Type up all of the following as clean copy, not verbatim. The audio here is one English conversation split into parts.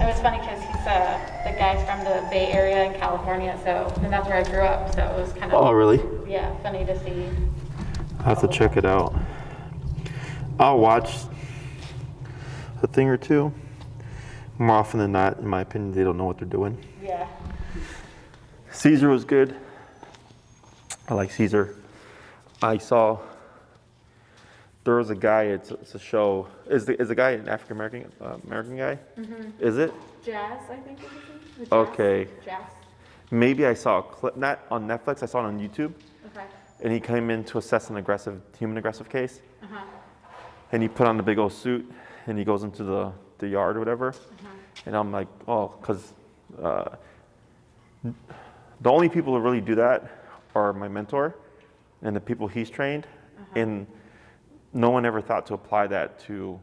was funny because the guy's from the Bay Area in California, and that's where I grew up. So it was kind of. Oh, really? Yeah, funny to see. I have to check it out. I'll watch a thing or two. More often than not, in my opinion, they don't know what they're doing. Yeah. Caesar was good. I like Caesar. I saw there was a guy. It's a show. Is the guy an African American guy? Mm-hmm. Is it? Jazz, I think it is. Okay. Jazz. Maybe I saw a clip, not on Netflix. I saw it on YouTube. Okay. And he came in to assess an human aggressive case. Uh-huh. And he put on the big old suit, and he goes into the yard or whatever. Uh-huh. And I'm like, oh, because the only people who really do that are my mentor and the people he's trained. Uh-huh. And no one ever thought to apply that to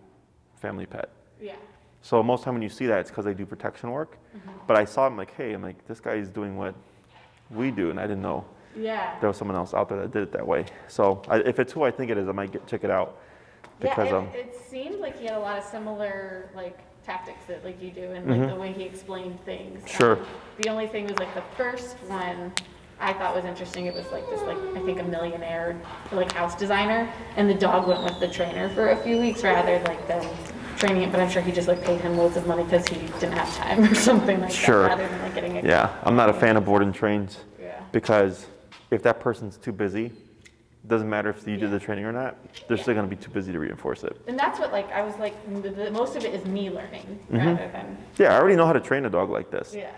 family pet. Yeah. So most of the time when you see that, it's because they do protection work. Mm-hmm. But I saw him like, hey, this guy is doing what we do, and I didn't know there was someone else out there that did it that way. So if it's who I think it is, I might check it out. Because, it seemed like he had a lot of similar tactics that you do, and the way he explained things. Sure. The only thing was the first one I thought was interesting. It was this I think a millionaire house designer, and the dog went with the trainer for a few weeks rather than training it. But I'm sure he just paid him loads of money because he didn't have time or something like that, rather than getting it. Yeah, I'm not a fan of board and trains. Yeah. Because if that person's too busy, it doesn't matter if you did the training or not, they're still going to be too busy to reinforce it. And that's what I was most of it is me learning rather than. Yeah, I already know how to train a dog like this. Yeah.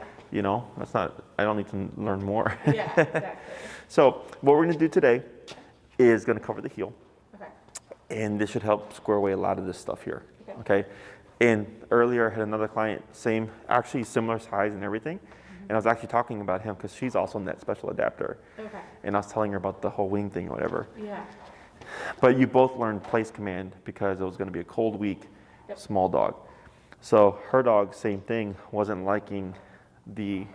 That's not, I don't need to learn more. Yeah, exactly. So what we're going to do today is going to cover the heel. Okay. And this should help square away a lot of this stuff here. Okay. And earlier I had another client, actually similar size and everything. And I was actually talking about him because she's also in that special adapter. Okay. And I was telling her about the whole wing thing or whatever. Yeah. But you both learned place command because it was going to be a cold week, small dog. So her dog, same thing, wasn't liking the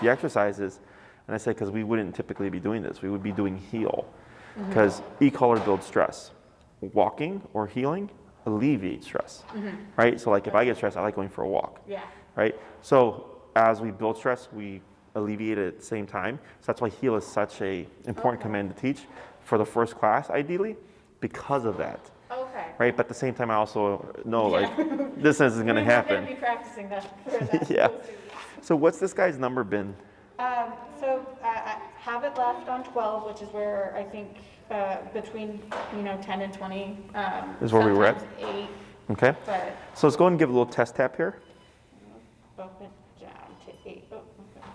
exercises. And I said, because we wouldn't typically be doing this. We would be doing heel. Because e-collar builds stress. Walking or heeling alleviates stress. Right? So if I get stressed, I like going for a walk. Yeah. Right? So as we build stress, we alleviate it at the same time. So that's why heel is such a important command to teach for the first class, ideally, because of that. Okay. Right, but at the same time, I also know this isn't going to happen. We're going to be practicing that for that. Yeah. So what's this guy's number been? So I have it left on 12, which is where I think between 10 and 20. Is where we were at. 8. Okay. But so let's go ahead and give a little test tap here. Bump it down to 8. Oh, okay.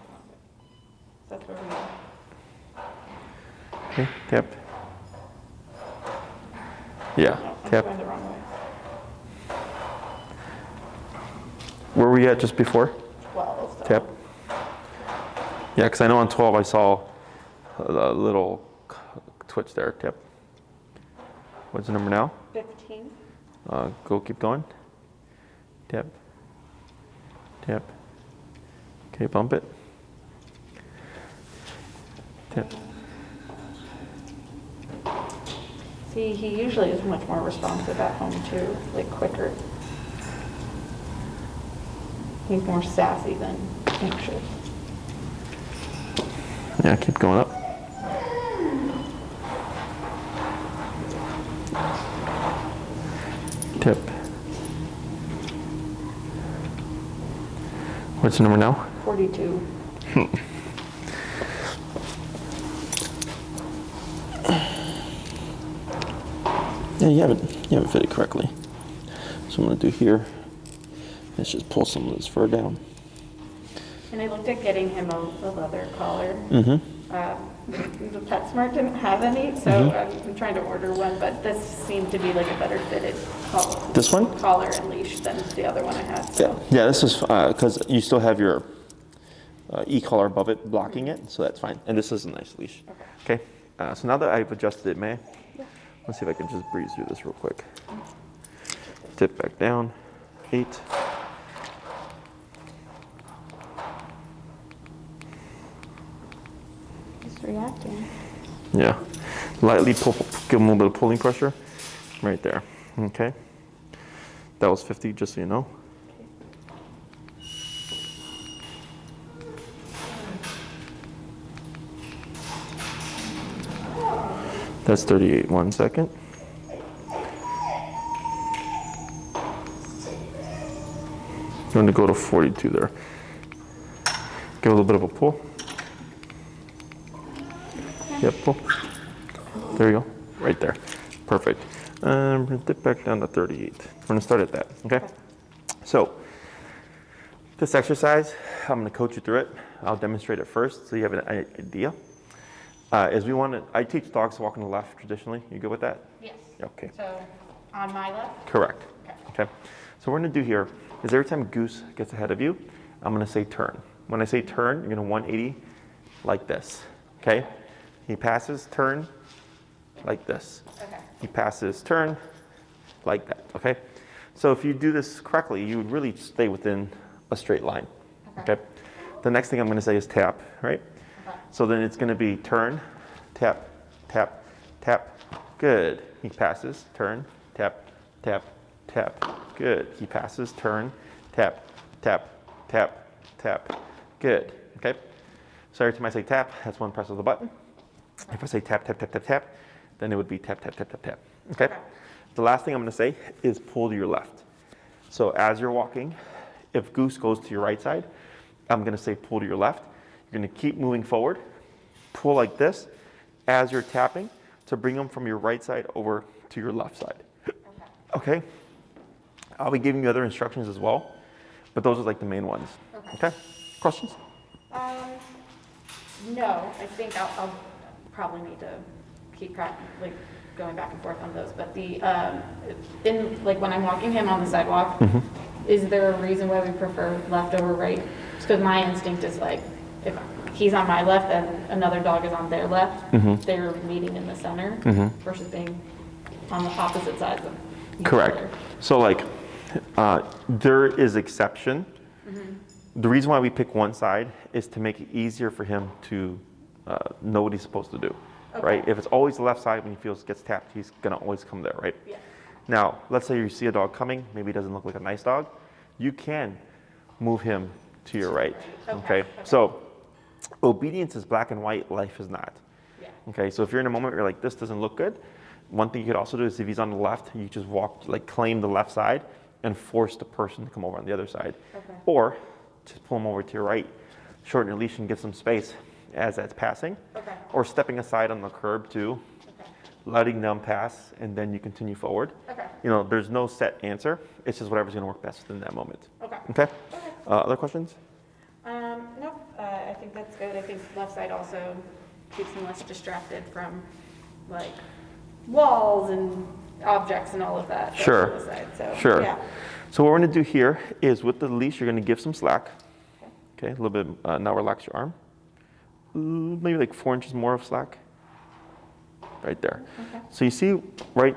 That's where we are. Okay. Tap. Yeah. I'm tap. going the wrong way. Where were we at just before? 12. So. Tap. Yeah, because I know on 12 I saw a little twitch there. Tap. What's the number now? 15. Keep going. Tap. Tap. Okay, bump it. Tap. See, he usually is much more responsive at home too, quicker. He's more sassy than anxious. Yeah, keep going up. Tip. What's the number now? 42. Yeah, you haven't fit it correctly. So I'm gonna do here. Let's just pull some of this fur down. And I looked at getting him a leather collar. The PetSmart didn't have any, so I'm trying to order one, but this seemed to be a better fitted collar. This one? Collar and leash than the other one I had. So. Yeah, this is because you still have your e-collar above it blocking it, so that's fine. And this is a nice leash. Okay. So now that I've adjusted it, let's see if I can just breeze through this real quick. Tip back down. 8. He's reacting. Yeah. Lightly pull, give him a little bit of pulling pressure. Right there. Okay. That was 50, just so you know. That's 38. 1 second. I'm going to go to 42 there. Give a little bit of a pull. Yep, pull. There you go. Right there. Perfect. We're going to dip back down to 38. We're going to start at that, okay? So, this exercise, I'm going to coach you through it. I'll demonstrate it first so you have an idea. I teach dogs to walk on the left traditionally. You good with that? Yes. Okay. So on my left? Correct. Okay. So what we're going to do here is every time Goose gets ahead of you, I'm going to say turn. When I say turn, you're going to 180 like this. Okay? He passes, turn like this. Okay. He passes, turn like that. Okay? So if you do this correctly, you would really stay within a straight line. Okay? The next thing I'm going to say is tap, right? Okay. So then it's going to be turn, tap, tap, tap. Good. He passes, turn, tap, tap, tap. Good. He passes, turn, tap, tap, tap, tap. Good. Okay? So every time I say tap, that's one press of the button. If I say tap, tap, tap, tap, tap, then it would be tap, tap, tap, tap, tap. Okay? The last thing I'm going to say is pull to your left. So as you're walking, if Goose goes to your right side, I'm going to say pull to your left. You're going to keep moving forward, pull like this as you're tapping to bring them from your right side over to your left side. Okay? I'll be giving you other instructions as well, but those are like the main ones. Okay? Questions? No, I think I'll probably need to keep going back and forth on those. But when I'm walking him on the sidewalk, is there a reason why we prefer left over right? Because my instinct is like, if he's on my left and another dog is on their left, they're meeting in the center versus being on the opposite sides of each Correct. other. So there is exception. The reason why we pick one side is to make it easier for him to know what he's supposed to do, right? If it's always the left side when he gets tapped, he's gonna always come there, right? Yeah. Now, let's say you see a dog coming, maybe he doesn't look like a nice dog, you can move him to your right, okay? So, obedience is black and white, life is not. Yeah. Okay, so if you're in a moment where you're like, this doesn't look good, one thing you could also do is if he's on the left, you just claim the left side and force the person to come over on the other side. Or just pull him over to your right, shorten your leash and give some space as that's passing. Or stepping aside on the curb too, letting them pass, and then you continue forward. You know, there's no set answer. It's just whatever's gonna work best in that moment. Okay? Other questions? Nope, I think that's good. I think left side also keeps him less distracted from like walls and objects and all of that. Sure. Sure. Yeah. So what we're going to do here is with the leash, you're going to give some slack. Okay, a little bit. Now relax your arm. Maybe like 4 inches more of slack. Right there. So you see, right,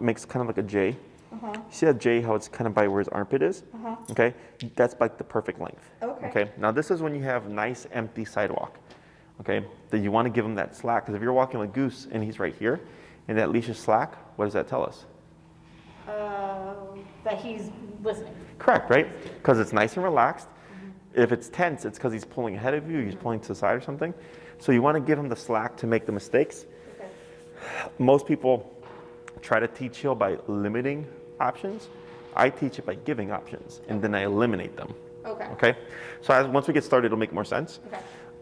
makes kind of like a J. You see that J, how it's kind of by where his armpit is? Okay, that's like the perfect length. Okay. Now this is when you have nice empty sidewalk. Okay, that you want to give him that slack, because if you're walking with Goose and he's right here, and that leash is slack, what does that tell us? That he's listening. Correct, right? Because it's nice and relaxed. If it's tense, it's because he's pulling ahead of you, he's pulling to the side or something. So you want to give him the slack to make the mistakes. Most people try to teach heel by limiting options. I teach it by giving options, and then I eliminate them. Okay? So once we get started, it'll make more sense.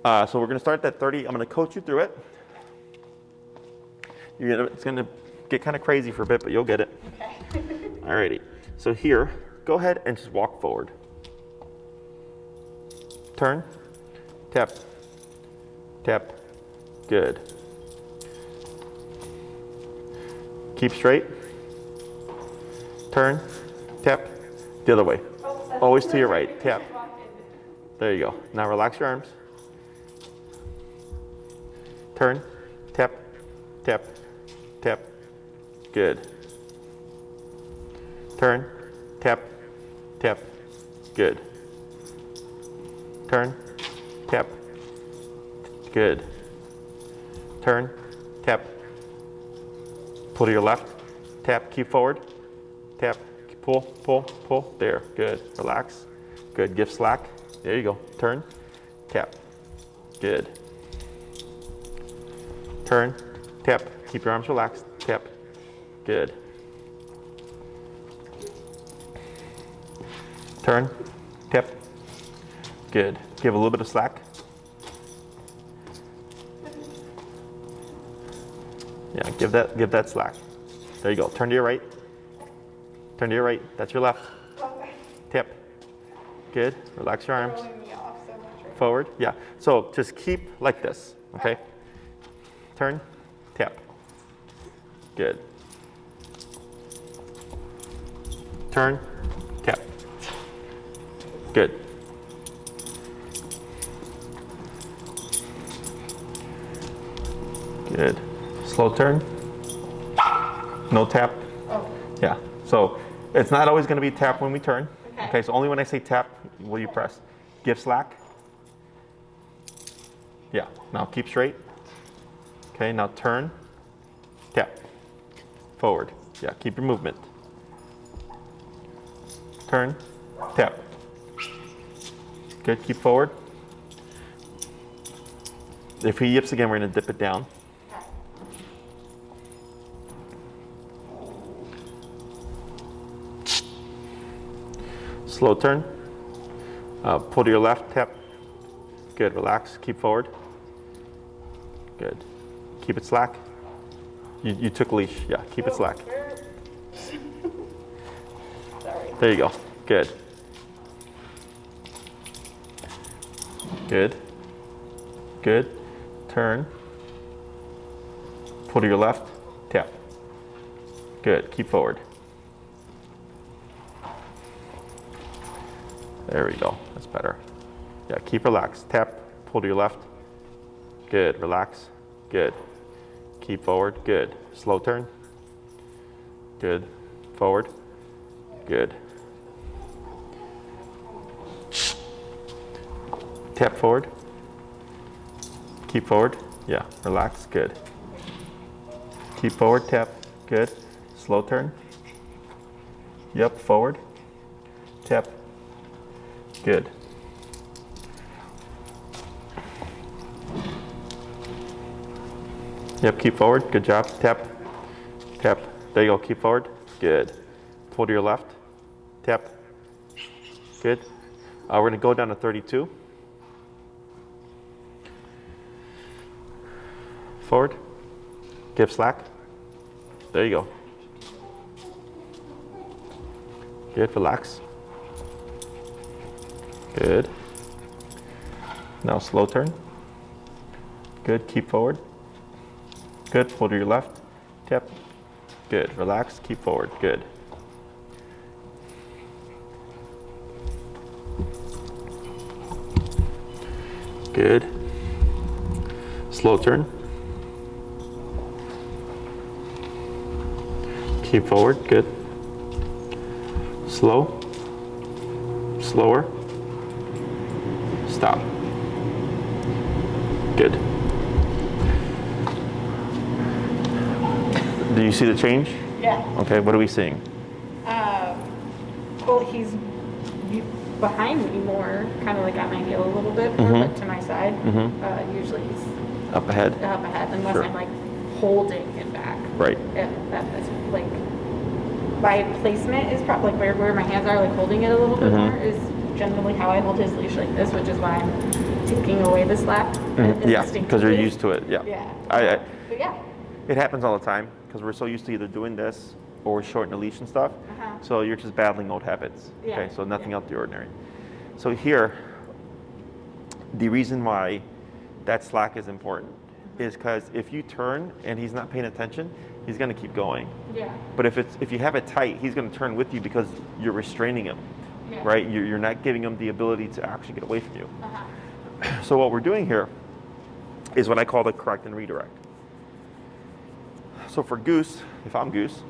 So we're going to start at 30. I'm going to coach you through it. It's going to get kind of crazy for a bit, but you'll get it. Alrighty. So here, go ahead and just walk forward. Turn, tap, tap. Good. Keep straight. Turn, tap, the other way. Always to your right. Tap. There you go. Now relax your arms. Turn, tap, tap, tap. Good. Turn, tap, tap. Good. Turn, tap. Good. Turn, tap. Pull to your left. Tap, keep forward. Tap, pull, pull, pull. There, good. Relax. Good, give slack. There you go. Turn, tap. Good. Turn, tap, Keep your arms relaxed. Tap. Good. Turn. Tap. Good. Give a little bit of slack. Yeah, give that slack. There you go. Turn to your right. Turn to your right. That's your left. Tap. Good. Relax your arms. Throwing me off so much right Forward. Yeah. So just keep like this. Okay. Turn. Tap. Good. Turn. Tap. Good. Good. Slow turn. No tap. Oh. Yeah. So it's not always going to be tap when we turn. Okay. Okay. So only when I say tap will you press. Give slack. Yeah. Now keep straight. Okay. Now turn. Tap. Forward. Yeah. Keep your movement. Turn. Tap. Good. Keep forward. If he yips again, we're going to dip it down. Slow turn. Pull to your left, tap. Good, relax, keep forward. Good. Keep it slack. You took leash, yeah, keep it slack. Sorry. There you go, good. Good. Good. Turn. Pull to your left, tap. Good, keep forward. There we go, that's better. Yeah, keep relaxed. Tap, pull to your left. Good, relax. Good. Keep forward, good. Slow turn. Good. Forward. Good. Tap forward. Keep forward. Yeah, relax, good. Keep forward, tap, good. Slow turn. Yep, forward. Tap. Good. Yep, keep forward. Good job. Tap. Tap. There you go. Keep forward. Good. Pull to your left. Tap. Good. We're going to go down to 32. Forward. Give slack. There you go. Good. Relax. Good. Now slow turn. Good. Keep forward. Good. Pull to your left. Tap. Good. Relax. Keep forward. Good. Good. Slow turn. Keep forward. Good. Slow. Slower. Stop. Good. Do you see the change? Yeah. Okay, what are we seeing? Well, he's behind me more, kind of like at my heel a little bit more, but to my side. Usually he's Up ahead? up ahead, unless Sure. I'm like holding him back. Right. Yeah, that's like my placement is probably like where my hands are, like holding it a little bit more is generally how I hold his leash like this, which is why I'm taking away the slack. Yeah, because you're used to it. Yeah. Yeah. But yeah. It happens all the time because we're so used to either doing this or shorten the leash and stuff. So you're just battling old habits. Yeah. Okay, so nothing out of the ordinary. So here, the reason why that slack is important is because if you turn and he's not paying attention, he's going to keep going. Yeah. But if you have it tight, he's going to turn with you because you're restraining him, Yeah. right? You're not giving him the ability to actually get away from you. So what we're doing here is what I call the correct and redirect. So for Goose, if I'm Goose,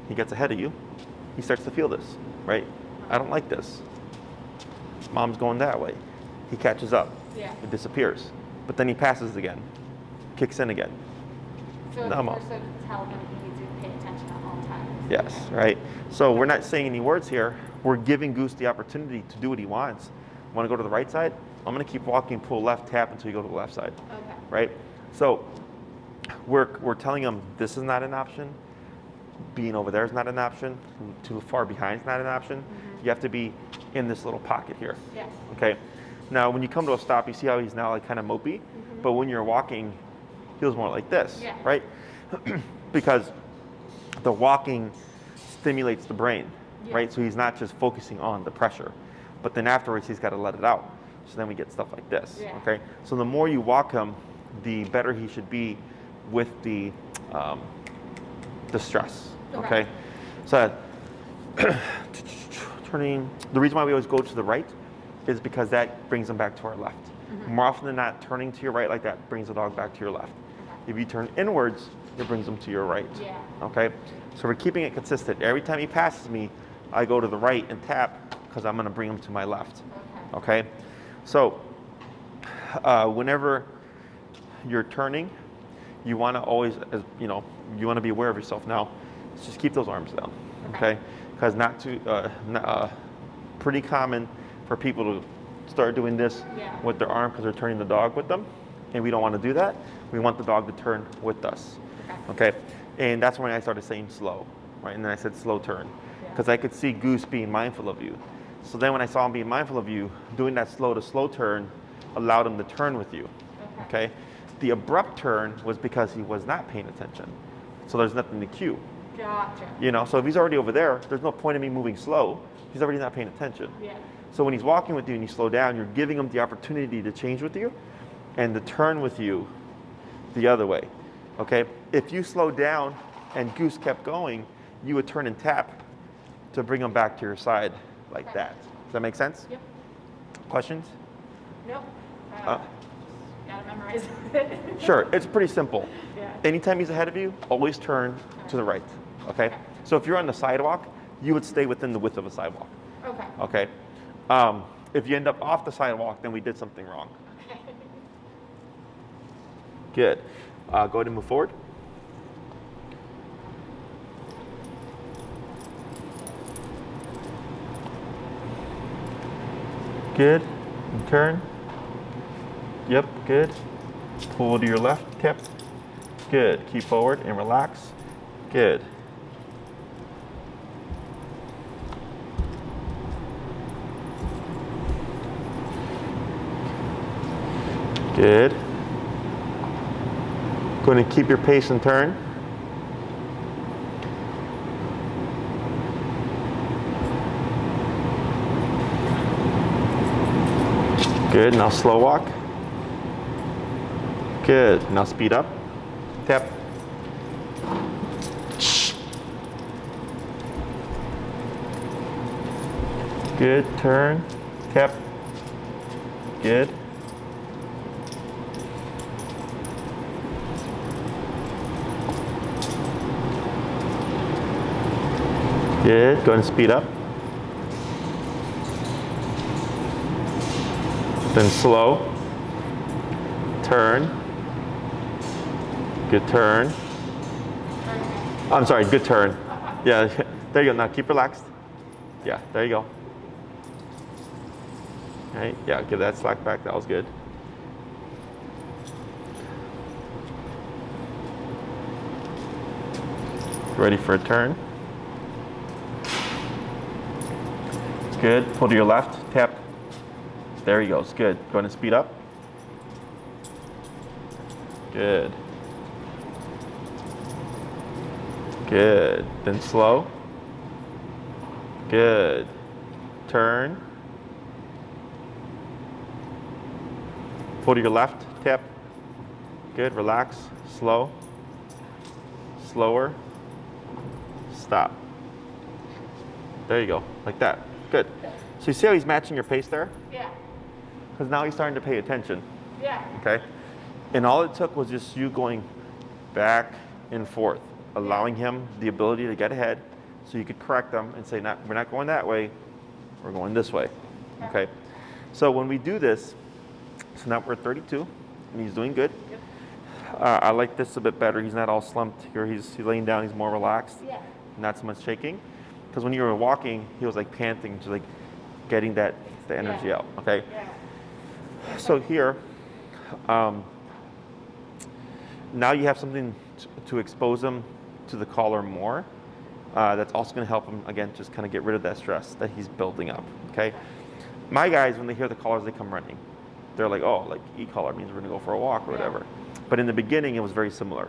he gets ahead of you, he starts to feel this, right? I don't like this. Mom's going that way. He catches up. Yeah. It disappears. But then he passes again, kicks in again. So it's Now more mom. so to tell him he needs to pay attention at all times. Yes, right? So we're not saying any words here. We're giving Goose the opportunity to do what he wants. Want to go to the right side? I'm going to keep walking, pull left, tap until you go to the left side, Okay. right? So we're telling them this is not an option. Being over there is not an option. Too far behind is not an option. You have to be in this little pocket here. Yes. Okay. Now, when you come to a stop, you see how he's now like kind of mopey, but when you're walking, he feels more like this, Yeah. right? Because the walking stimulates the brain, right? So he's not just focusing on the pressure, but then afterwards he's got to let it out. So then we get stuff like this. Yeah. Okay. So the more you walk him, the better he should be with the stress. Okay. So turning. The reason why we always go to the right is because that brings them back to our left. More often than not, turning to your right like that brings the dog back to your left. If you turn inwards, it brings them to your right. Yeah. Okay. So we're keeping it consistent. Every time he passes me, I go to the right and tap because I'm going to bring him to my left. Okay. So whenever you're turning, you want to always, you want to be aware of yourself now. Just keep those arms down, okay? Because pretty common for people to start doing this with their arm because they're turning the dog with them, and we don't want to do that. We want the dog to turn with us, okay? And that's when I started saying slow, right? And then I said slow turn, because I could see Goose being mindful of you. So then when I saw him being mindful of you, doing that slow to slow turn allowed him to turn with you, okay? The abrupt turn was because he was not paying attention. So there's nothing to cue. Gotcha. So if he's already over there, there's no point in me moving slow. He's already not paying attention. Yeah. So when he's walking with you and you slow down, you're giving him the opportunity to change with you and to turn with you the other way, okay? If you slow down and Goose kept going, you would turn and tap to bring him back to your side like that. Does that make sense? Yep. Questions? Nope. Gotta memorize it. Sure, it's pretty simple. Yeah. Anytime he's ahead of you, always turn to the right, okay? So if you're on the sidewalk, you would stay within the width of a sidewalk, okay? If you end up off the sidewalk, then we did something wrong. Okay. Good. Go ahead and move forward. Good. And turn. Yep, good. Pull to your left, tap. Good. Keep forward and relax. Good. Good. Going to keep your pace and turn. Good. Now slow walk. Good. Now speed up. Tap. Good. Turn. Tap. Good. Good. Go ahead and speed up. Then slow. Turn. Good turn. I'm sorry, good turn. Yeah, there you go. Now keep relaxed. Yeah, there you go. All right, yeah, give that slack back. That was good. Ready for a turn. It's good. Pull to your left. Tap. There he goes. Good. Go ahead and speed up. Good. Good. Then slow. Good. Turn. Pull to your left. Tap. Good. Relax. Slow. Slower. Stop. There you go. Like that. Good. So you see how he's matching your pace there? Yeah. Because now he's starting to pay attention. Yeah. Okay? And all it took was just you going back and forth, allowing him the ability to get ahead so you could correct them and say, we're not going that way, we're going this way. Okay? So when we do this, so now we're at 32, and he's doing good. Yep. I like this a bit better. He's not all slumped here. He's laying down, he's more relaxed. Yeah. Not so much shaking. Because when you were walking, he was like panting, just like getting the energy out. Okay? Yeah. So here, now you have something to expose him to the collar more. That's also going to help him, again, just kind of get rid of that stress that he's building up, okay? My guys, when they hear the collars, they come running. They're like, oh, like e-collar means we're going to go for a walk or whatever. But in the beginning, it was very similar,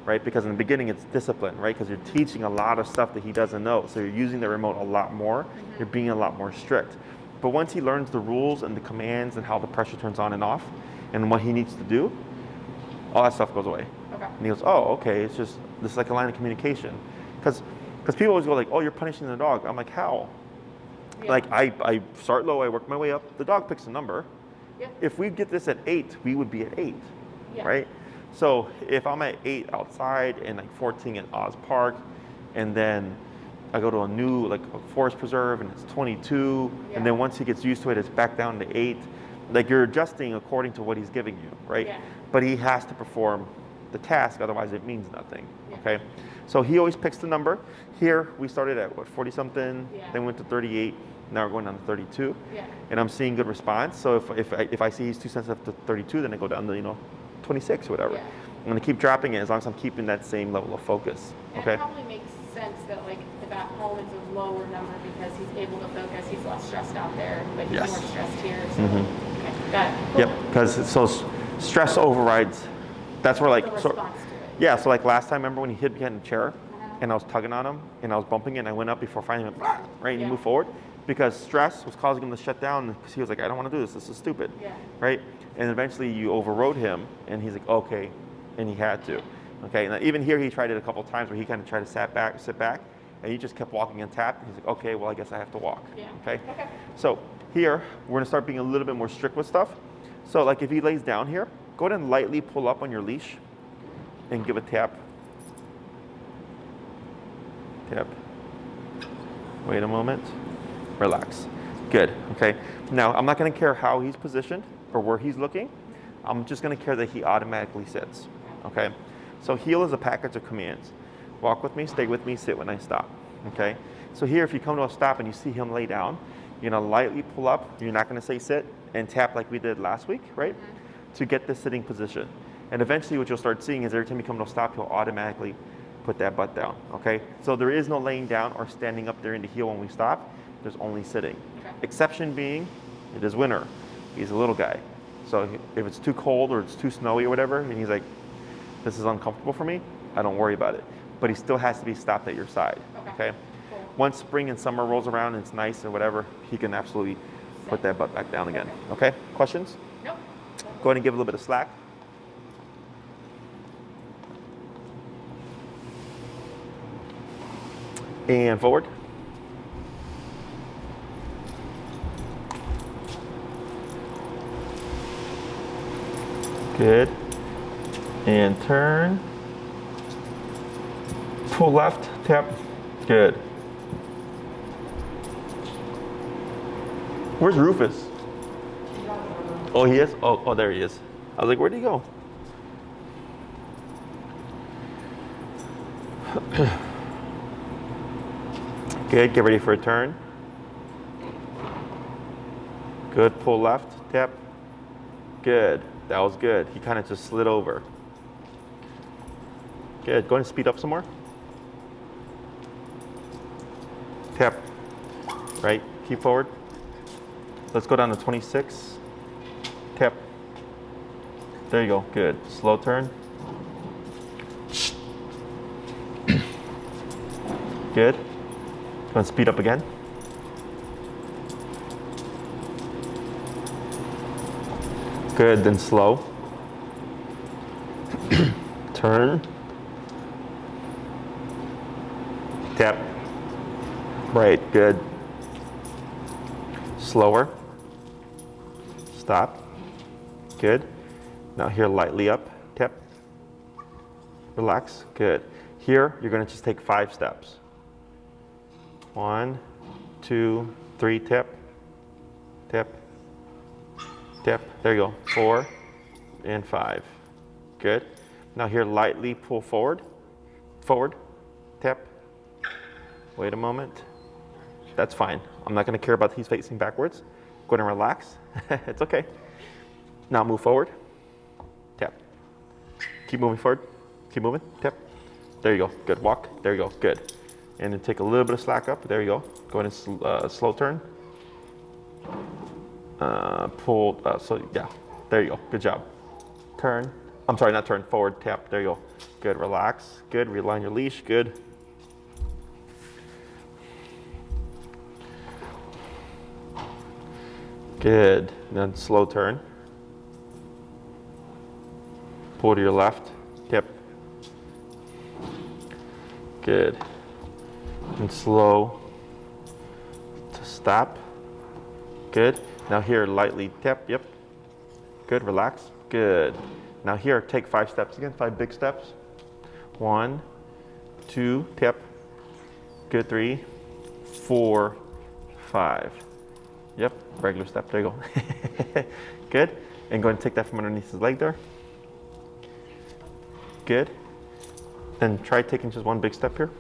right? Because in the beginning, it's discipline, right? Because you're teaching a lot of stuff that he doesn't know. So you're using the remote a lot more. You're being a lot more strict. But once he learns the rules and the commands and how the pressure turns on and off and what he needs to do, all that stuff goes away. Okay. And he goes, oh, okay, it's just, this is like a line of communication. Because people always go like, oh, you're punishing the dog. I'm like, how? Yeah. Like, I start low, I work my way up, the dog picks a number. Yeah. If we get this at 8, we would be at 8, Yeah. right? So if I'm at 8 outside and like 14 at Oz Park, and then I go to a new like a forest preserve and it's 22, and then once he gets used to it, it's back down to 8. Like you're adjusting according to what he's giving you, right? Yeah. But he has to perform the task, otherwise it means nothing, okay? So he always picks the number. Here we started at what, 40 something, then went to 38, now we're going down to 32. Yeah. And I'm seeing good response. So if I see he's too sensitive to 32, then I go down to 26 or whatever. Yeah. I'm gonna keep dropping it as long as I'm keeping that same level of focus. And Okay. it probably makes sense that like if at home it's a lower number because he's able to focus, he's less stressed out there, but he's more stressed here. So. Okay, got it. Cool. Yep. Because stress overrides. That's where like The so, response to it. yeah. So like last time, remember when he hid behind the chair, and I was tugging on him, and I was bumping it, and I went up before finally went right, and he moved forward because stress was causing him to shut down because he was like, I don't want to do this. This is stupid. Yeah. Right. And eventually you overrode him, and he's like, okay, and he had to. Okay. Now even here he tried it a couple of times where he kind of tried to sit back, and he just kept walking and tapped. And he's like, okay, well I guess I have to walk. Yeah. Okay. So here we're gonna start being a little bit more strict with stuff. So like if he lays down here, go ahead and lightly pull up on your leash, and give a tap. Tap. Wait a moment. Relax. Good. Okay. Now I'm not going to care how he's positioned or where he's looking. I'm just going to care that he automatically sits. Okay. So heel is a package of commands. Walk with me, stay with me, sit when I stop. Okay. So here, if you come to a stop and you see him lay down, you're going to lightly pull up. You're not going to say sit and tap like we did last week, right? To get the sitting position. And eventually what you'll start seeing is every time you come to a stop, he'll automatically put that butt down, okay? So there is no laying down or standing up there in the heel when we stop. There's only sitting. Exception being, it is winter. He's a little guy. So if it's too cold or it's too snowy or whatever, and he's like, this is uncomfortable for me, I don't worry about it. But he still has to be stopped at your side, okay? Once spring and summer rolls around and it's nice and whatever, he can absolutely put that butt back down again, okay? Questions? Nope. Go ahead and give a little bit of slack. And forward. Good. And turn. Pull left, tap. Good. Where's Rufus? Oh, he is? Oh, there he is. I was like, where'd he go? Good, get ready for a turn. Good, pull left, tap. Good, that was good. He kind of just slid over. Good, go ahead and speed up some more. Tap, right, keep forward. Let's go down to 26. Tap. There you go, good. Slow turn. Good. Go and speed up again. Good, then slow. Turn. Tap. Right, good. Slower. Stop. Good. Now here, lightly up. Tap. Relax. Good. Here, you're going to just take 5 steps. 1, 2, 3, tap, tap, tap. There you go. 4 and 5. Good. Now here, lightly pull forward, forward, tap. Wait a moment. That's fine. I'm not going to care about he's facing backwards. Go ahead and relax. It's okay. Now move forward, tap. Keep moving forward. Keep moving. Tap. There you go. Good. Walk. There you go. Good. And then take a little bit of slack up. There you go. Go ahead and slow turn. Pull. So yeah. There you go. Good job. Turn. I'm sorry, not turn. Forward. Tap. There you go. Good. Relax. Good. Realign your leash. Good. Good. Then slow turn. Pull to your left. Tip. Good. And slow to stop. Good. Now here, lightly tip. Yep. Good. Relax. Good. Now here, take 5 steps again. 5 big steps. 1, 2, tip. Good. 3, 4, 5. Yep. Regular step. There you go. Good. And go ahead and take that from underneath his leg there. Good. Then try taking just 1 big step here.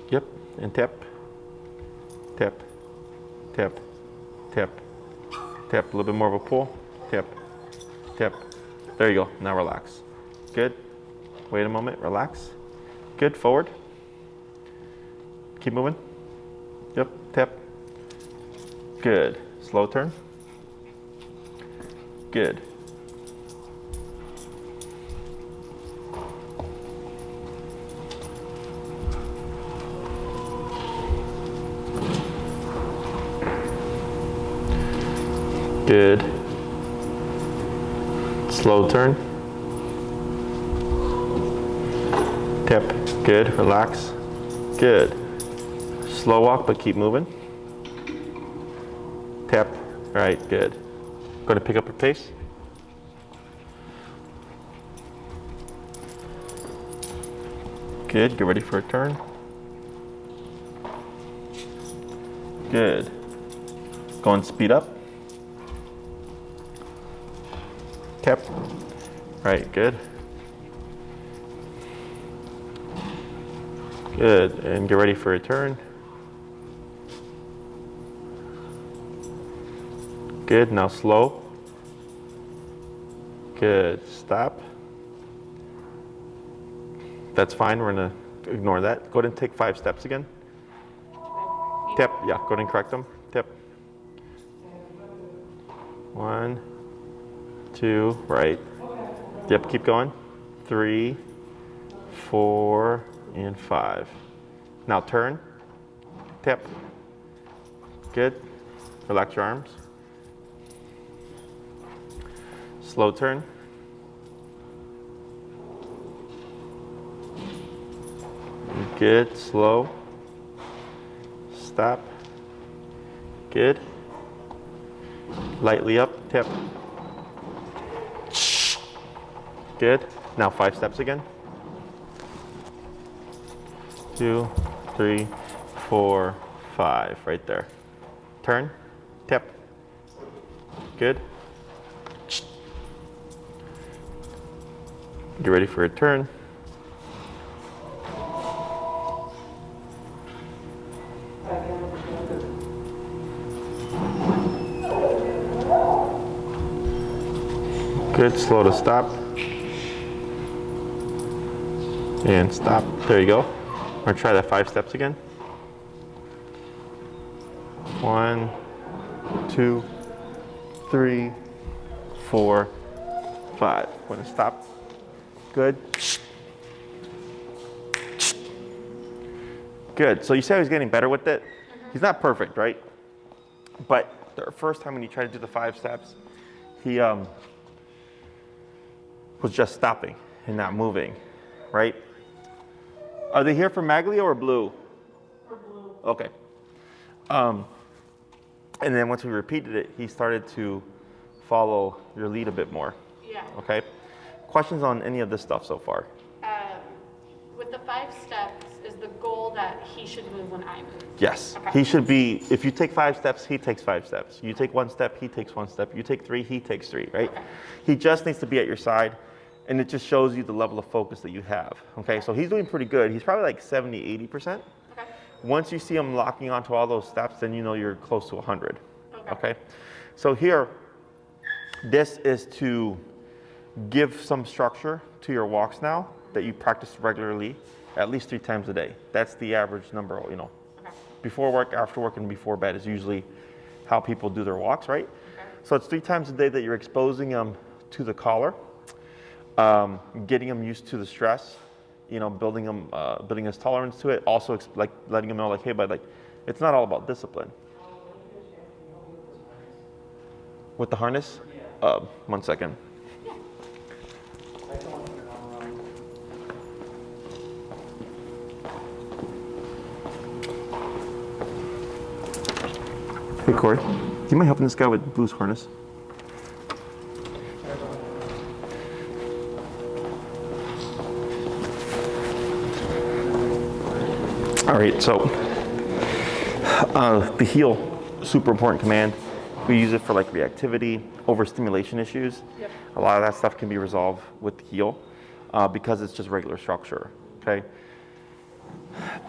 Yep. And tap. Tap. Tap. Tap. Tap. A little bit more of a pull. Tap. Tap. There you go. Now relax. Good. Wait a moment. Relax. Good. Forward. Keep moving. Yep. Tap. Good. Slow turn. Good. Good. Slow turn. Tip. Good. Relax. Good. Slow walk, but keep moving. Tap. All right. Good. Going to pick up your pace. Good. Get ready for a turn. Good. Go and speed up. Tap. Right, good. Good, and get ready for a turn. Good, now slow. Good, stop. That's fine, we're gonna ignore that. Go ahead and take 5 steps again. Tap, yeah, go ahead and correct them. Tap. 1, 2, right. Yep, keep going. 3, 4, and 5. Now turn. Tap. Good. Relax your arms. Slow turn. Good. Slow. Stop. Good. Lightly up. Tap. Good. Now 5 steps again. 2, 3, 4, 5. Right there. Turn. Tap. Good. Get ready for a turn. Good. Slow to stop. And stop. There you go. I'm going to try that 5 steps again. 1, 2, 3, 4, 5. I'm going to stop. Good. Good. So you see how he's getting better with it? He's not perfect, right? But the first time when he tried to do the 5 steps, he was just stopping and not moving, right? Are they here for Maglio or Blue? For Blue. Okay. And then once we repeated it, he started to follow your lead a bit more. Yeah. Okay. Questions on any of this stuff so far? With the 5 steps, is the goal that he should move when I move? Yes. Okay. He should be, if you take 5 steps, he takes 5 steps. You take 1 step, he takes 1 step. You take 3, he takes 3, right? Okay. He just needs to be at your side, and it just shows you the level of focus that you have. Okay, so he's doing pretty good. He's probably like 70, 80%. Okay. Once you see him locking onto all those steps, then you know you're close to 100. Okay. Okay? So here, this is to give some structure to your walks now that you practice regularly, at least 3 times a day. That's the average number, you know. Okay. Before work, after work, and before bed is usually how people do their walks, right? Okay. So it's 3 times a day that you're exposing them to the collar, getting them used to the stress, you know, building his tolerance to it. Also, like letting them know, like, hey, but like, it's not all about discipline. With the harness? 1 second. Hey Corey, do you mind helping this guy with Blue's harness? All right, so the heel, super important command. We use it for like reactivity, overstimulation issues. Yep. A lot of that stuff can be resolved with the heel because it's just regular structure, okay?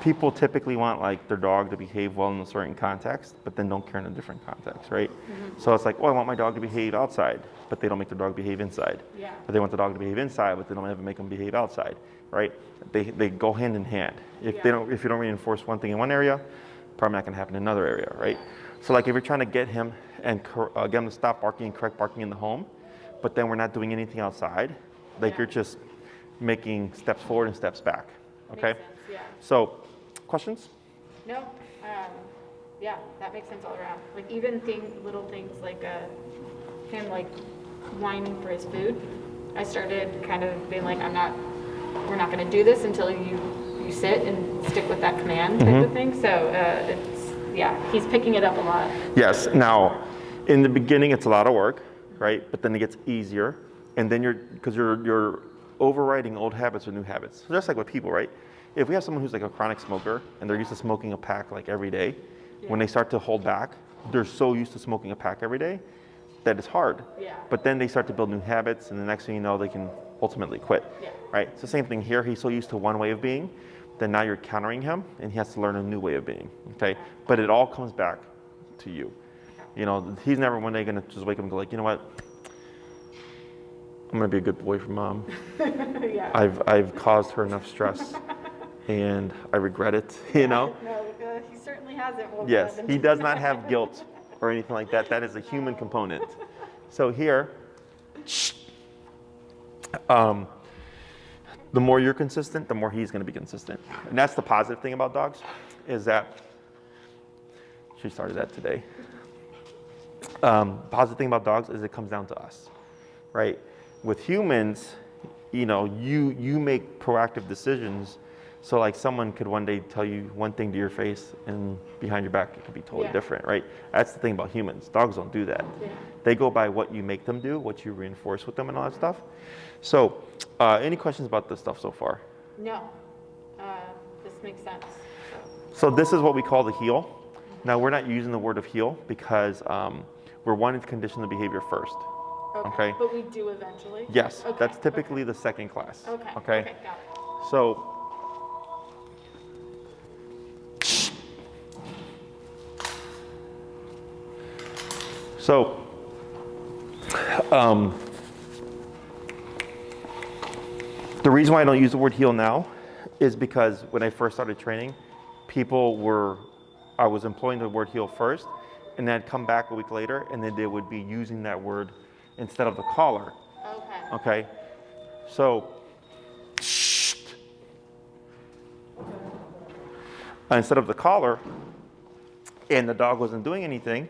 People typically want like their dog to behave well in a certain context, but then don't care in a different context, right? Mm-hmm. So it's like, oh, I want my dog to behave outside, but they don't make their dog behave inside. Yeah. But they want the dog to behave inside, but they don't ever make them behave outside, right? They go hand in hand. If you don't reinforce one thing in one area, probably not gonna happen in another area, right? So like if you're trying to get him and get him to stop barking and correct barking in the home, but then we're not doing anything outside, like you're just making steps forward and steps back, okay? Makes sense, yeah. So, questions? No, yeah, that makes sense all around. Like even little things like him like whining for his food. I started kind of being like, we're not going to do this until you sit and stick with that command type of thing. So he's picking it up a lot. Yes. Now, in the beginning, it's a lot of work, right? But then it gets easier, and then you're overriding old habits with new habits. So just like with people, right? If we have someone who's like a chronic smoker and they're used to smoking a pack like every day, when they start to hold back, they're so used to smoking a pack every day that it's hard. Yeah. But then they start to build new habits, and the next thing you know, they can ultimately quit. Yeah. Right? It's the same thing here. He's so used to one way of being, then now you're countering him, and he has to learn a new way of being. Okay? But it all comes back to you. You know, he's never one day gonna just wake up and go like, you know what? I'm gonna be a good boy for mom. Yeah. I've caused her enough stress, and I regret it. You know. No, he certainly hasn't. Yes, he does not have guilt or anything like that. That is a human component. So here, the more you're consistent, the more he's going to be consistent. And that's the positive thing about dogs, is that she started that today. Positive thing about dogs is it comes down to us, right? With humans, you know, you make proactive decisions. So like someone could one day tell you one thing to your face, and behind your back it could be totally different, right? That's the thing about humans. Dogs don't do that. Yeah. They go by what you make them do, what you reinforce with them, and all that stuff. So, any questions about this stuff so far? No. This makes sense. So this is what we call the heel. Now we're not using the word of heel because we're wanting to condition the behavior first. Okay. But we do eventually? Yes. Okay. That's typically the second class. Okay. Okay. Okay, got it. So, the reason why I don't use the word heel now is because when I first started training, I was employing the word heel first, and then I'd come back a week later, and then they would be using that word instead of the collar. Okay. Okay. So, instead of the collar, and the dog wasn't doing anything,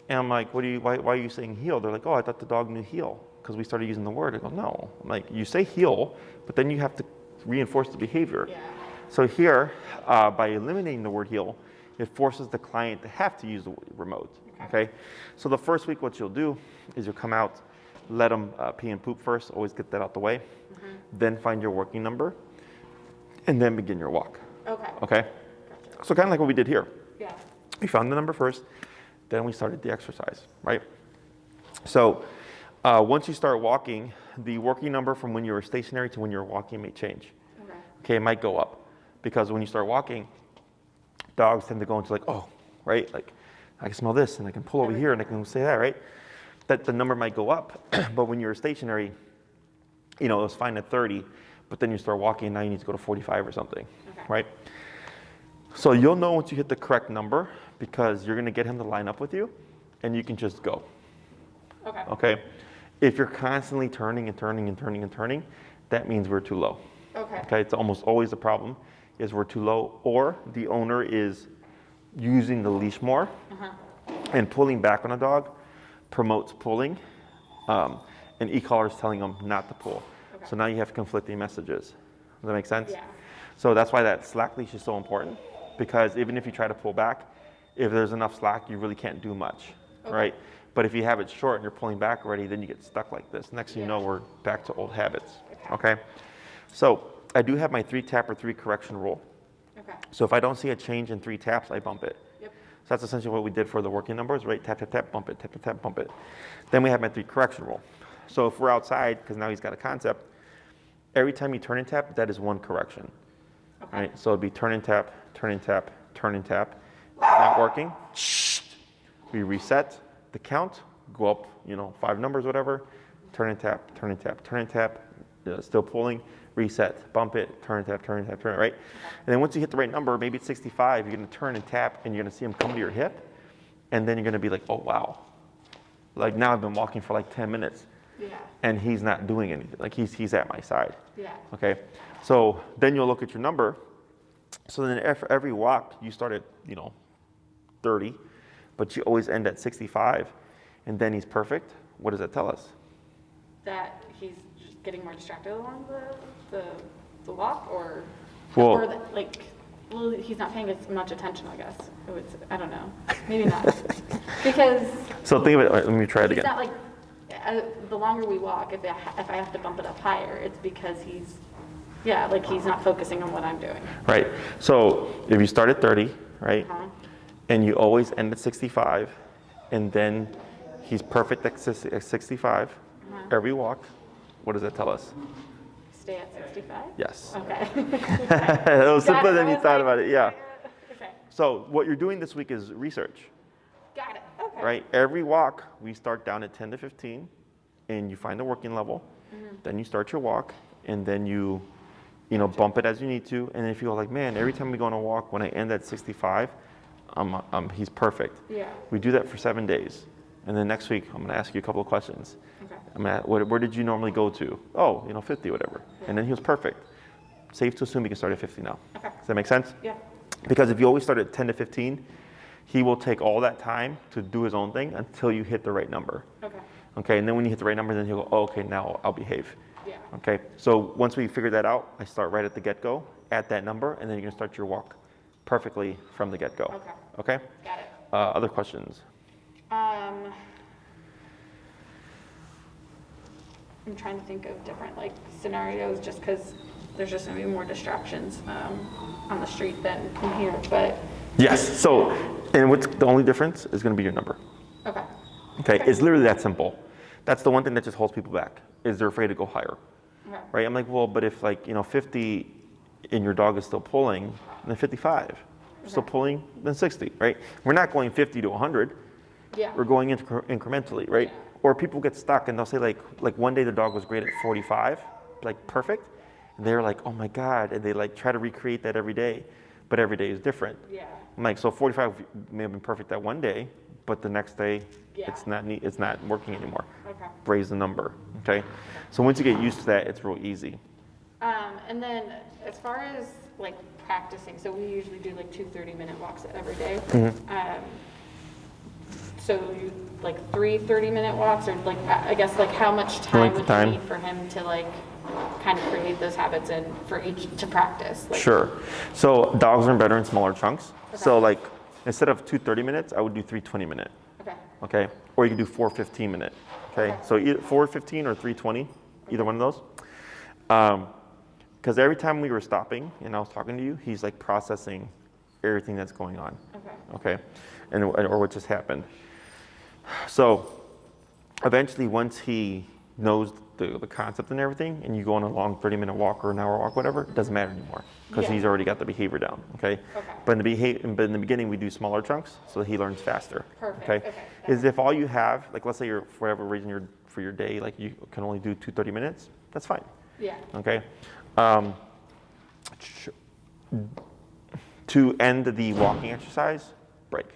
and I'm like, why are you saying heel? They're like, oh, I thought the dog knew heel because we started using the word. I go, no. I'm like, you say heel, but then you have to reinforce the behavior. Yeah. So here, by eliminating the word heel, it forces the client to have to use the remote. Okay. So the first week, what you'll do is you'll come out, let them pee and poop first. Always get that out the way. Mm-hmm. Then find your working number, and then begin your walk. Okay. Okay. Gotcha. So kind of like what we did here. Yeah. We found the number first, then we started the exercise, right? So once you start walking, the working number from when you were stationary to when you're walking may change. Okay, it might go up because when you start walking, dogs tend to go into like, oh, right? Like I can smell this and I can pull over here and I can say that, right? That the number might go up, but when you're stationary, it was fine at 30, but then you start walking and now you need to go to 45 or something, right? So you'll know once you hit the correct number because you're going to get him to line up with you and you can just go. Okay? If you're constantly turning and turning and turning and turning, that means we're too low. Okay? It's almost always a problem is we're too low, or the owner is using the leash more and pulling back on a dog promotes pulling, and e-collar is telling them not to pull. So now you have conflicting messages. Does that make sense? Yeah. So that's why that slack leash is so important, because even if you try to pull back, if there's enough slack, you really can't do much, right? But if you have it short and you're pulling back already, then you get stuck like this. Next thing you know, we're back to old habits, okay? So I do have my 3 tap or 3 correction rule. So if I don't see a change in 3 taps, I bump it. So that's essentially what we did for the working numbers, right? Tap, tap, tap, bump it, tap, tap, tap, bump it. Then we have my 3 correction rule. So if we're outside, because now he's got a concept, every time you turn and tap, that is 1 correction. Right? So it'd be turn and tap, turn and tap, turn and tap. Not working. We reset the count, go up, 5 numbers, whatever. Turn and tap, turn and tap, turn and tap. Still pulling, reset, bump it, turn and tap, turn and tap, turn it, right? And then once you hit the right number, maybe it's 65, you're going to turn and tap, and you're going to see him come to your hip, and then you're going to be like, oh wow, like now I've been walking for like 10 minutes, and he's not doing anything. Like he's at my side. Okay, so then you'll look at your number. So then for every walk, you start at 30, but you always end at 65, and then he's perfect. What does that tell us? That he's just getting more distracted along the walk, or he's not paying as much attention, I guess. I don't know. Maybe not. Because so think of it. Let me try it again. It's not like the longer we walk, if I have to bump it up higher, it's because he's not focusing on what I'm doing. Right. So if you start at 30, right, and you always end at 65, and then he's perfect at 65 every walk, what does that tell us? Stay at 65? Yes. Okay. It was simpler than you thought about it. Yeah. Okay. So what you're doing this week is research. Got it. Okay. Right. Every walk we start down at 10 to 15, and you find the working level. Then you start your walk, and then you bump it as you need to. And if you go like, man, every time we go on a walk, when I end at 65, he's perfect. Yeah. We do that for 7 days. And then next week, I'm going to ask you a couple of questions. Okay. Where did you normally go to? Oh, 50, whatever. Yeah. And then he was perfect. Safe to assume he can start at 50 now. Okay. Does that make sense? Yeah. Because if you always start at 10 to 15, he will take all that time to do his own thing until you hit the right number. Okay. Okay, and then when you hit the right number, then he'll go, oh, okay, now I'll behave. Yeah. Okay, so once we figure that out, I start right at the get-go, at that number, and then you're gonna start your walk perfectly from the get-go. Okay. Okay? Got it. Other questions? I'm trying to think of different scenarios, just because there's just gonna be more distractions on the street than in here, but. Yes, so, and what's the only difference is gonna be your number. Okay. Okay, it's literally that simple. That's the one thing that just holds people back, is they're afraid to go higher. Okay. Right? I'm like, well, but if 50 and your dog is still pulling, then 55. Still pulling, then 60, right? We're not going 50 to 100. Yeah. We're going incrementally, right? Yeah. Or people get stuck and they'll say like one day the dog was great at 45, like perfect. And they're like, oh my God. And they try to recreate that every day, but every day is different. Yeah. I'm like, so 45 may have been perfect that one day, but the next day it's not working anymore. Okay. Raise the number, okay? So once you get used to that, it's real easy. And then as far as practicing, so we usually do 2 30-minute walks every day. Mm-hmm. So you 3 30-minute walks, or I guess how much time would you need for him to kind of create those habits and for each to practice? Sure. So dogs learn better in smaller chunks. Okay. So instead of 2 30-minutes, I would do 3 20-minute. Okay. Okay. Or you can do 4 15-minute. Okay. So either 4 15 or 3 20, either one of those. Because every time we were stopping and I was talking to you, he's processing everything that's going on. Okay. Okay. Or what just happened. So eventually, once he knows the concept and everything, and you go on a long 30-minute walk or an hour walk, whatever, it doesn't matter anymore because he's already got the behavior down. Okay. But in the beginning, we do smaller chunks so that he learns faster. Perfect. Okay. Is if all you have, let's say for whatever reason for your day, you can only do 2 30-minutes, That's fine. Yeah. Okay. To end the walking exercise, break.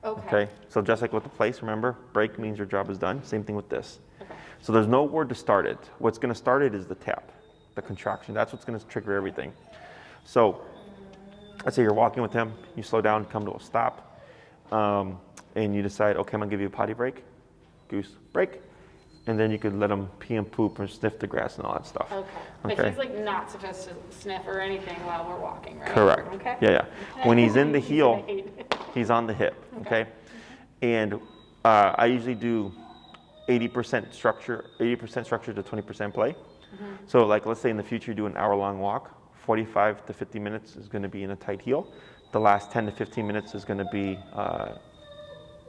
Okay. So just like with the place, remember, break means your job is done. Same thing with this. Okay. So there's no word to start it. What's going to start it is the tap, the contraction. That's what's going to trigger everything. So let's say you're walking with him, you slow down, come to a stop, and you decide, okay, I'm going to give you a potty break. Goose, break. And then you could let him pee and poop and sniff the grass and all that stuff. Okay. But he's like not supposed to sniff or anything while we're walking, right? Correct. Okay. Yeah. When he's in the heel, he's on the hip. Okay. And I usually do 80% structure to 20% play. So like, let's say in the future you do an hour-long walk, 45 to 50 minutes is going to be in a tight heel. The last 10 to 15 minutes is going to be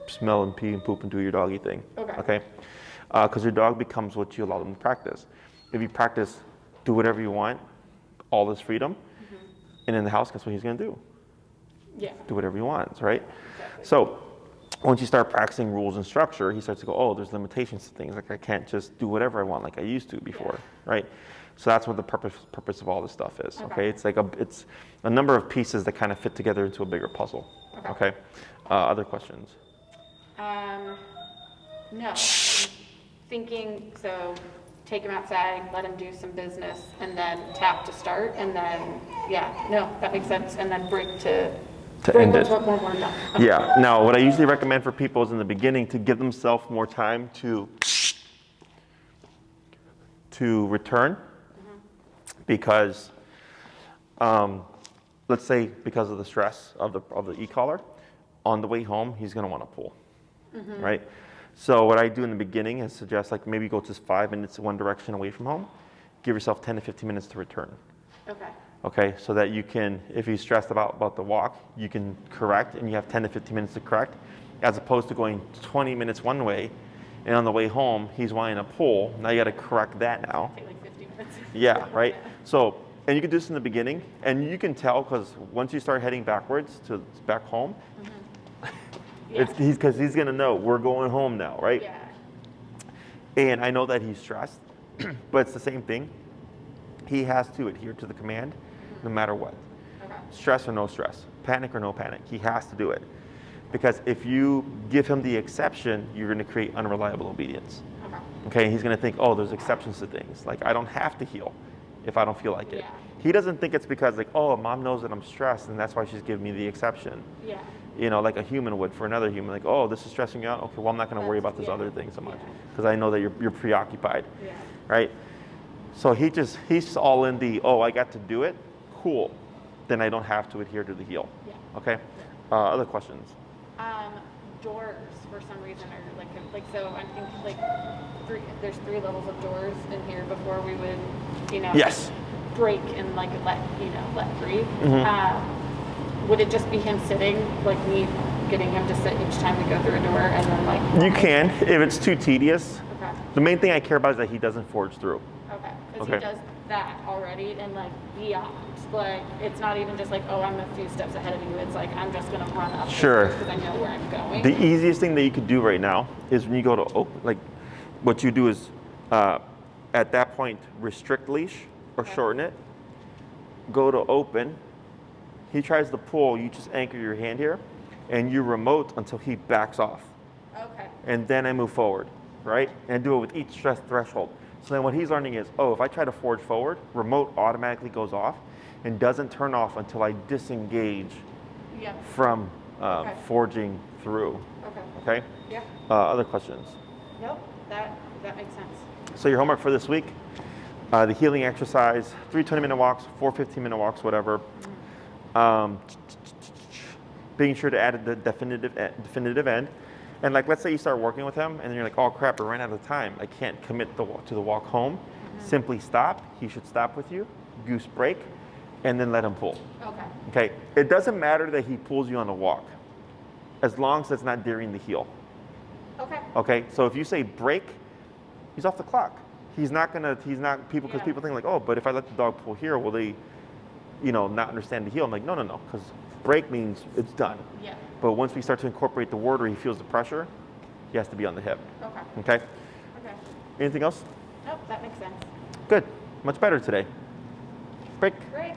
smell and pee and poop and do your doggy thing. Okay. Because your dog becomes what you allow them to practice. If you practice, do whatever you want, all this freedom, and in the house, guess what he's going to do? Yeah. Do whatever he wants, right? Exactly. So once you start practicing rules and structure, he starts to go, oh, there's limitations to things. Like I can't just do whatever I want like I used to before, right? So that's what the purpose of all this stuff is. Okay. It's like it's a number of pieces that kind of fit together into a bigger puzzle. Okay. Other questions? No. Thinking, so take him outside, let him do some business, and then tap to start, and then, that makes sense, and then break to end it. More done. Yeah. Now, what I usually recommend for people is in the beginning to give themselves more time to return, because let's say because of the stress of the e-collar, on the way home he's going to want to pull, right? So what I do in the beginning is suggest like maybe go just 5 minutes one direction away from home, give yourself 10 to 15 minutes to return. Okay, so that you can, if he's stressed about the walk, you can correct, and you have 10 to 15 minutes to correct, as opposed to going 20 minutes one way, and on the way home, he's wanting to pull. Now you got to correct that now. Take like 50 minutes. Yeah, right? So, and you can do this in the beginning, and you can tell, because once you start heading backwards to back home, because he's going to know, we're going home now, right? Yeah. And I know that he's stressed, but it's the same thing. He has to adhere to the command no matter what. Stress or no stress, panic or no panic, he has to do it. Because if you give him the exception, you're going to create unreliable obedience. Okay, he's going to think, oh, there's exceptions to things. Like, I don't have to heel if I don't feel like it. He doesn't think it's because, like, oh, mom knows that I'm stressed, and that's why she's giving me the exception. Yeah. You know, like a human would for another human. Like, oh, this is stressing you out? Okay, well, I'm not going to worry about this other thing so much because I know that you're preoccupied, right? So he's all in the, oh, I got to do it? Cool. Then I don't have to adhere to the heel. Okay? Other questions? Doors, for some reason, are like so I'm thinking like there's 3 levels of doors in here before we would, break and like let breathe. Would it just be him sitting, like me getting him to sit each time we go through a door, and then like... You can, if it's too tedious. Okay. The main thing I care about is that he doesn't forge through. Okay, because he does that already and like beyond. Like, it's not even just like, oh, I'm a few steps ahead of you. It's like, I'm just going to run up because I know where I'm going. The easiest thing that you could do right now is when you go to open, like, what you do is, at that point, restrict leash or shorten it. Go to open. He tries to pull, you just anchor your hand here, and you remote until he backs off. Okay. And then I move forward, right? And do it with each stress threshold. So then what he's learning is, oh, if I try to forge forward, remote automatically goes off and doesn't turn off until I disengage from forging through. Okay? Yeah. Other questions? Nope, that makes sense. So your homework for this week, the healing exercise, 3 20-minute walks, 4 15-minute walks, whatever. Being sure to add the definitive end. And like, let's say you start working with him and then you're like, oh crap, I ran out of time. I can't commit to the walk home. Simply stop. He should stop with you. Goose break, and then let him pull. Okay. It doesn't matter that he pulls you on a walk, as long as it's not during the heel. Okay. So if you say break, he's off the clock. Because people think like, oh, but if I let the dog pull here, will they, not understand the heel? I'm like, no, because break means it's done. Yeah. But once we start to incorporate the word or he feels the pressure, he has to be on the hip. Okay. Anything else? Nope, that makes sense. Good. Much better today. Break. Great.